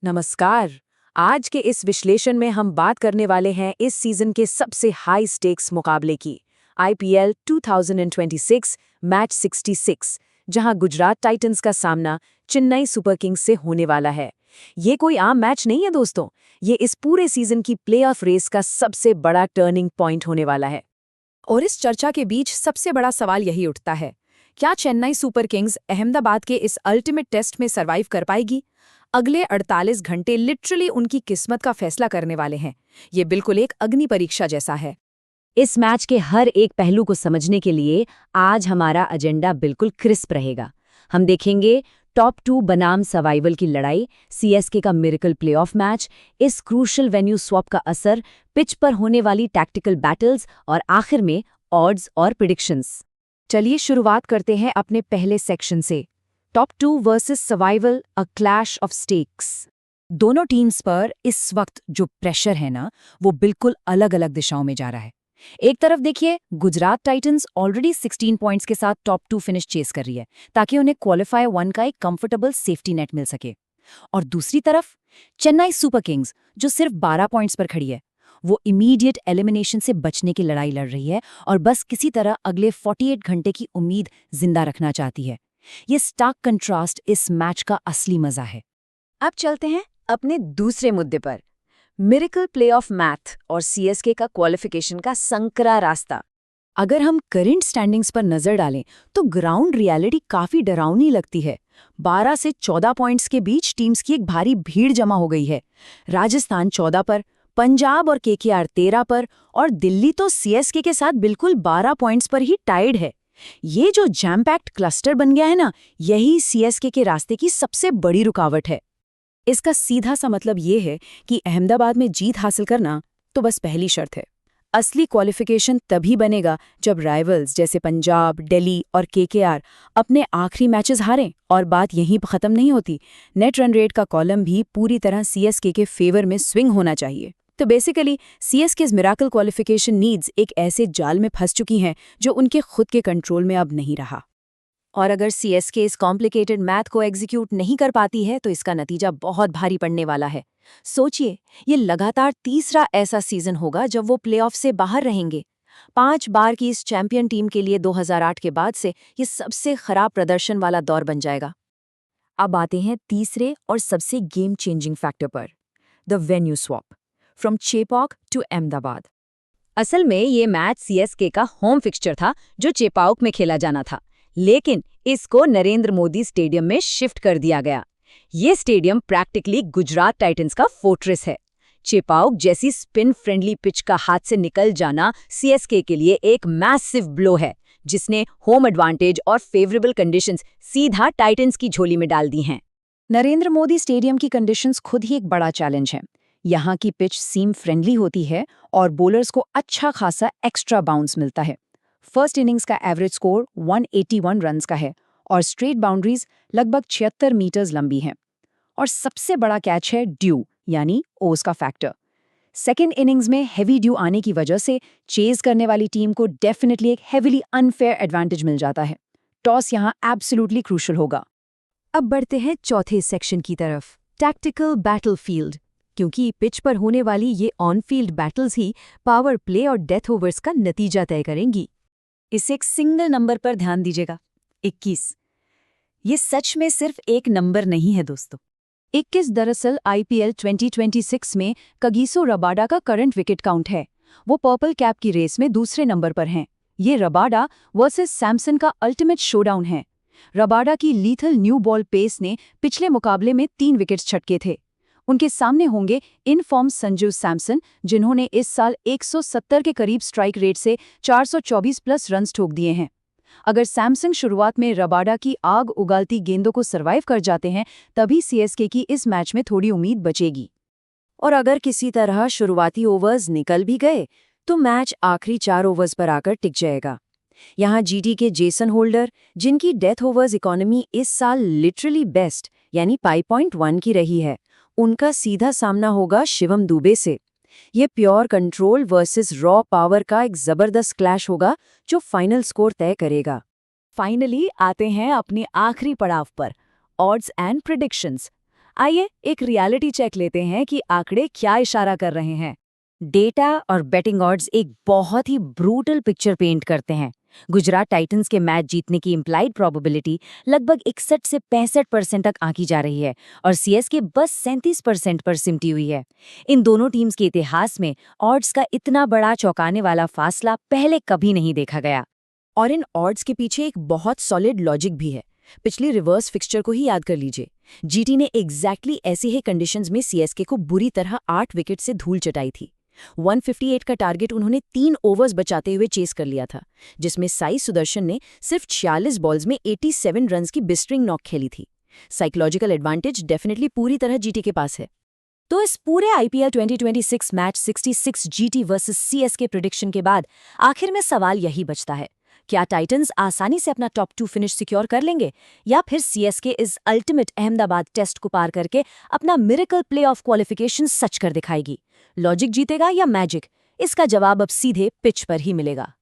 नमस्कार। आज के इस विश्लेषण में हम बात करने वाले हैं इस सीजन के सबसे हाई स्टेक्स मुकाबले की, आईपीएल 2026 मैच 66, जहां गुजरात टाइटंस का सामना चेन्नई सुपर किंग्स से होने वाला है। ये कोई आम मैच नहीं है दोस्तों, ये इस पूरे सीजन की प्लेऑफ रेस का सबसे बड़ा टर्निंग पॉइंट होने वाला है। और इस चर्चा के बीच सबसे बड़ा सवाल यही उठता है, क्या चेन्नई सुपर किंग्स अहमदाबाद के इस अल्टीमेट टेस्ट में सर्वाइव कर पाएगी? अगले 48 घंटे लिटरली उनकी किस्मत का फैसला करने वाले हैं। ये बिल्कुल एक अग्नि परीक्षा जैसा है। इस मैच के हर एक पहलू को समझने के लिए आज हमारा एजेंडा बिल्कुल क्रिस्प रहेगा। हम देखेंगे टॉप 2 बनाम सर्वाइवल की लड़ाई, सीएसके का मिरेकल प्लेऑफ मैच, इस क्रूशल वेन्यू स्वैप का असर, पिच पर होने वाली टैक्टिकल बैटल्स और आखिर में ऑड्स और प्रिडिक्शंस। चलिए शुरुआत करते हैं अपने पहले सेक्शन से, top 2 versus survival, a clash of stakes. दोनों टीम्स पर इस वक्त जो प्रेशर है ना, वो बिल्कुल अलग अलग दिशाओं में जा रहा है। एक तरफ देखिए, गुजरात टाइटंस ऑलरेडी 16 पॉइंट्स के साथ टॉप 2 फिनिश चेस कर रही है, ताकि उन्हें क्वालिफायर 1 का एक कंफर्टेबल सेफ्टी नेट मिल सके। और दूसरी तरफ चेन्नई सुपर किंग्स, जो सिर्फ 12 पॉइंट्स पर खड़ी है, वो इमीडिएट एलिमिनेशन से बचने की लड़ाई लड़ रही है और बस किसी तरह अगले 48 घंटे की उम्मीद जिंदा रखना चाहती है। ये स्टार्क कंट्रास्ट इस मैच का असली मजा है। अब चलते हैं अपने दूसरे मुद्दे पर, मिरेकल प्लेऑफ मैथ और सीएसके का क्वालिफिकेशन का संकरा रास्ता। अगर हम करंट स्टैंडिंग्स पर नजर डालें तो ग्राउंड रियलिटी काफी डरावनी लगती है। 12 से 14 पॉइंट्स के बीच टीम्स की एक भारी भीड़ जमा हो गई है। राजस्थान 14 पर, पंजाब और केकेआर 13 पर और दिल्ली तो सीएसके के साथ बिल्कुल 12 पॉइंट्स पर ही टाइड है। ये जो जैम पैक्ड क्लस्टर बन गया है ना, यही सीएसके के रास्ते की सबसे बड़ी रुकावट है। इसका सीधा सा मतलब ये है कि अहमदाबाद में जीत हासिल करना तो बस पहली शर्त है। असली क्वालिफिकेशन तभी बनेगा जब राइवल्स जैसे पंजाब, दिल्ली और केकेआर अपने आखिरी मैचेस हारें। और बात यहीं पर खत्म नहीं होती, नेट रन रेट का कॉलम भी पूरी तरह सीएसके के फेवर में स्विंग होना चाहिए। तो बेसिकली सीएसके's मिरेकल क्वालिफिकेशन नीड्स एक ऐसे जाल में फंस चुकी हैं जो उनके खुद के कंट्रोल में अब नहीं रहा। और अगर सीएसके इस कॉम्प्लिकेटेड मैथ को एग्जीक्यूट नहीं कर पाती है तो इसका नतीजा बहुत भारी पड़ने वाला है। सोचिए, ये लगातार तीसरा ऐसा सीजन होगा जब वो प्लेऑफ से बाहर रहेंगे। 5 बार की इस चैंपियन टीम के लिए 2008 के बाद से ये सबसे खराब प्रदर्शन वाला दौर बन जाएगा। अब आते हैं तीसरे और सबसे गेम चेंजिंग फैक्टर पर, the venue swap from Chepauk to Ahmedabad. असल में ये मैच सीएसके का होम फिक्सचर था जो चेपाउक में खेला जाना था, लेकिन इसको नरेंद्र मोदी स्टेडियम में शिफ्ट कर दिया गया। ये स्टेडियम प्रैक्टिकली गुजरात टाइटंस का फोर्ट्रेस है। चेपाउक जैसी स्पिन फ्रेंडली पिच का हाथ से निकल जाना सीएसके के लिए एक मैसिव ब्लो है, जिसने होम एडवांटेज और फेवरेबल कंडीशंस सीधा टाइटंस की झोली में डाल दी हैं। नरेंद्र मोदी स्टेडियम की कंडीशंस खुद ही एक बड़ा चैलेंज है। यहाँ की पिच सीम फ्रेंडली होती है और बॉलर्स को अच्छा खासा एक्स्ट्रा बाउंस मिलता है। फर्स्ट इनिंग्स का एवरेज स्कोर 181 रन्स का है और स्ट्रेट बाउंड्रीज लगभग 76 मीटर्स लंबी हैं। और सबसे बड़ा कैच है ड्यू, यानी ओस का फैक्टर। सेकेंड इनिंग्स में हेवी ड्यू आने की वजह से चेज करने वाली टीम को डेफिनेटली एक हेवीली अनफेयर एडवांटेज मिल जाता है। टॉस यहाँ एब्सोल्युटली क्रूशल होगा। अब बढ़ते हैं चौथे सेक्शन की तरफ, टैक्टिकल बैटलफील्ड, क्योंकि पिच पर होने वाली ये on field battles he power play और डेथ ओवर्स का नतीजा तय करेंगी। इस एक सिंगल नंबर पर ध्यान दीजिएगा, 21। ये सच में सिर्फ एक नंबर नहीं है दोस्तों। 21 दरअसल आईपीएल 2026 में कगिसो रबाडा का करंट विकेट काउंट है। वो पर्पल कैप की रेस में दूसरे नंबर पर हैं। ये रबाडा वर्सेस सैमसन का अल्टीमेट शोडाउन है। रबाडा की लीथल न्यू बॉल पेस ने पिछले मुकाबले में 3 विकेट्स छटके थे। उनके सामने होंगे इन फॉर्म संजू सैमसन, जिन्होंने इस साल 170 के करीब स्ट्राइक रेट से 424 प्लस रन्स ठोक दिए हैं। अगर सैमसंग शुरुआत में रबाडा की आग उगालती गेंदों को सर्वाइव कर जाते हैं, तभी सीएसके की इस मैच में थोड़ी उम्मीद बचेगी। और अगर किसी तरह शुरुआती ओवर्स निकल भी गए तो मैच आखिरी 4 ओवर्स पर आकर टिक जाएगा। यहाँ जीटी के जेसन होल्डर, जिनकी डेथ ओवर्स इकोनॉमी इस साल लिटरली बेस्ट यानी 5.1 की रही है, उनका सीधा सामना होगा शिवम दुबे से। ये pure control versus raw power का एक जबरदस्त क्लैश होगा जो फाइनल स्कोर तय करेगा। फाइनली आते हैं अपने आखिरी पड़ाव पर, ऑड्स एंड प्रेडिक्शंस। आइए एक रियलिटी चेक लेते हैं कि आंकड़े क्या इशारा कर रहे हैं। डेटा और बेटिंग ऑड्स एक बहुत ही ब्रूटल पिक्चर पेंट करते हैं। गुजरात टाइटंस के मैच जीतने की इम्प्लाइड प्रोबेबिलिटी लगभग 61 से 65% तक आंकी जा रही है और सीएसके बस 37% पर सिमटी हुई है। इन दोनों टीम्स के इतिहास में ऑड्स का इतना बड़ा चौंकाने वाला फासला पहले कभी नहीं देखा गया। और इन ऑड्स के पीछे एक बहुत सॉलिड लॉजिक भी है। पिछली रिवर्स फिक्सचर को ही याद कर लीजिए। जीटी ने एग्जैक्टली ऐसे ही कंडीशंस में सीएसके को बुरी तरह 8 विकेट से धूल चटाई थी। 158 का टारगेट उन्होंने 3 ओवर्स बचाते हुए चेस कर लिया था, जिसमें साई सुदर्शन ने सिर्फ 46 बॉल्स में 87 रन्स की बिस्टरिंग नॉक खेली थी। साइकोलॉजिकल एडवांटेज डेफिनेटली पूरी तरह जीटी के पास है। तो इस पूरे IPL 2026 match 66 GT versus CSK prediction के बाद आखिर में सवाल यही बचता है, क्या टाइटंस आसानी से अपना टॉप 2 फिनिश सिक्योर कर लेंगे या फिर सीएसके इस अल्टीमेट अहमदाबाद टेस्ट को पार करके अपना मिरेकल प्लेऑफ क्वालिफिकेशन सच कर दिखाएगी? लॉजिक जीतेगा या मैजिक? इसका जवाब अब सीधे पिच पर ही मिलेगा।